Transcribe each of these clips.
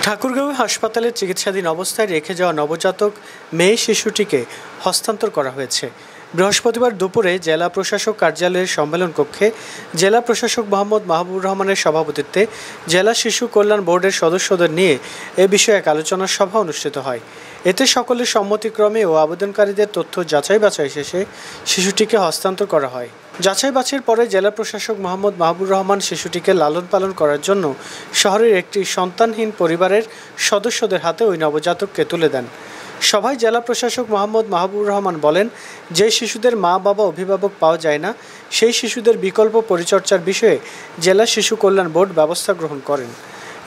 ঠাকুরগাঁও হাসপাতালে চিকিৎসাধীন অবস্থায় রেখে যাওয়া নবজাতক মেয়ে শিশুটিকে হস্তান্তর করা হয়েছে। বৃহস্পতিবার দুপুরে জেলা প্রশাসক কার্যালয়ের সম্মেলন কক্ষে জেলা প্রশাসক মোহাম্মদ মাহবুবুর রহমানের সভাপতিত্বে জেলা শিশু কল্যাণ বোর্ডের সদস্যদের নিয়ে এ বিষয়ে এক আলোচনা সভা অনুষ্ঠিত হয়। এতে সকলের সম্মতিক্রমে ও আবেদনকারীদের তথ্য যাচাই বাছাই শেষে শিশুটিকে হস্তান্তর করা হয়। যাচাই বাছাইয়ের পরে জেলা প্রশাসক মোহাম্মদ মাহবুবুর রহমান শিশুটিকে লালন পালন করার জন্য শহরের একটি সন্তানহীন পরিবারের সদস্যদের হাতে ওই নবজাতককে তুলে দেন। সভায় জেলা প্রশাসক মোহাম্মদ মাহবুবুর রহমান বলেন, যে শিশুদের মা বাবা অভিভাবক পাওয়া যায় না, সেই শিশুদের বিকল্প পরিচর্যার বিষয়ে জেলা শিশু কল্যাণ বোর্ড ব্যবস্থা গ্রহণ করেন।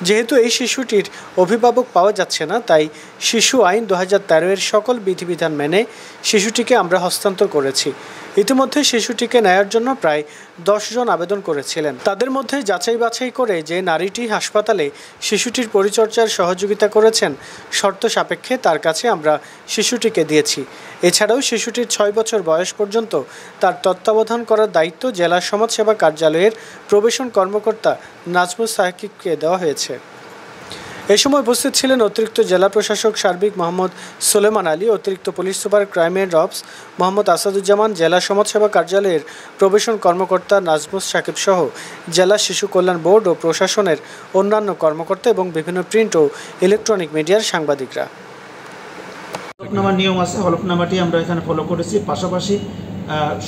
যেহেতু এই শিশুটির অভিভাবক পাওয়া যাচ্ছে না, তাই শিশু আইন 2013 এর সকল বিধিবিধান মেনে শিশুটিকে আমরা হস্তান্তর করেছি। ইতিমধ্যে শিশুটিকে নেয়ার জন্য প্রায় 10 জন আবেদন করেছিলেন। তাদের মধ্যে যাচাই বাছাই করে যে নারীটি হাসপাতালে শিশুটির পরিচর্যার সহযোগিতা করেছেন, শর্ত সাপেক্ষে তার কাছে আমরা শিশুটিকে দিয়েছি। এছাড়াও শিশুটির 6 বছর বয়স পর্যন্ত তার তত্ত্বাবধান করার দায়িত্ব জেলা সমাজসেবা কার্যালয়ের প্রবেশন কর্মকর্তা নাজমুস সাকিবকে দেওয়া হয়েছে। এই সময় উপস্থিত ছিলেন অতিরিক্ত জেলা প্রশাসক সার্বিক মোহাম্মদ সুলেমান আলী, অতিরিক্ত police super crime and ops Mohammad Asaduzzaman, জেলা সমাজসেবা কার্যালয়ের প্রবেশন কর্মকর্তা নাজমুস সাকিব সহ জেলা শিশু কল্যাণ বোর্ড ও প্রশাসনের অন্যান্য কর্মকর্তা এবং বিভিন্ন প্রিন্ট ও ইলেকট্রনিক মিডিয়ার সাংবাদিকরা। হলফনামার নিয়ম আছে, হলফনামাটি আমরা এখানে ফলো করেছি। পাশাপাশি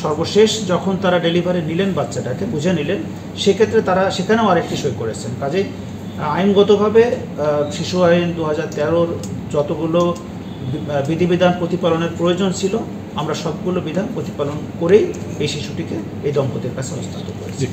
সর্বশেষ যখন তারা ডেলিভারি নিলেন, বাচ্চাটাকে বুঝে নিলেন, সেক্ষেত্রে তারা সেখানেও আরেকটি সই করেছেন। কাজেই আইনগতভাবে শিশু আইন 2013 যতগুলো বিধিবিধান প্রতিপালনের প্রয়োজন ছিল, আমরা সবগুলো বিধান প্রতিপালন করেই এই শিশুটিকে এই দম্পতির কাছে হস্তান্তর করেছি।